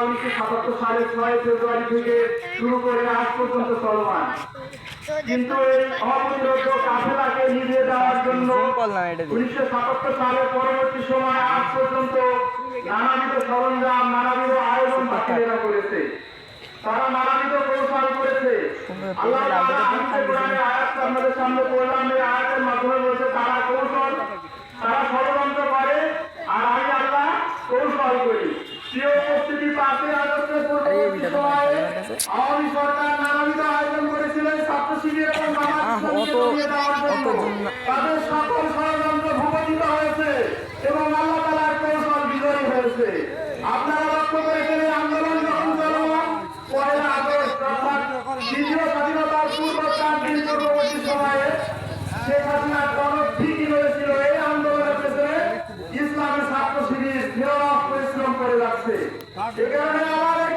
1977 সালের 6 ফেব্রুয়ারি থেকে শুরু করে আজ পর্যন্ত চলমান। কিন্তু এই অপ্রতিরোধ কাফেলাকে নিভিয়ে দেওয়ার জন্য 1977 সালের পরবর্তী সময় আজ পর্যন্ত নানাবিধ সরঞ্জাম, নানাবিধ আয়োজন বাতিলেরা করেছে। তারা নানাবিধ কৌশল করেছে। আল্লাহ তাআলা আমাদের কোরআনের আয়াত আপনাদের সামনে পড়লাম, এই আয়াতের মাধ্যমে বলছে তারা কৌশল, তারা ষড়যন্ত্র করে, আর আমি আল্লাহ কৌশল করি। প্রিয় উপস্থিতি, 5 আগস্টের পূর্ববর্তী সময়ে আওয়ামী সরকার নানাবিধ আয়োজন করেছিলেন ছাত্র শিবির এবং তাদের সকল ষড়যন্ত্র ভূপতিত হয়েছে এবং আল্লাহ তাআলার কৌশল বিজয়ী হয়েছে। আপনারা লক্ষ্য করেছেন এই আন্দোলন যখন চলমান 1 আগস্ট অর্থাৎ দ্বিতীয় স্বাধীনতার পূর্ব 4 দিন পূর্ববর্তী সময়ে শেখ হাসিনার জনক ঠিকই হয়েছিল এই আন্দোলনের পেছনে ইসলামী ছাত্র শিবির নিরলস পরিশ্রম করে যাচ্ছে। এ কারণে আমার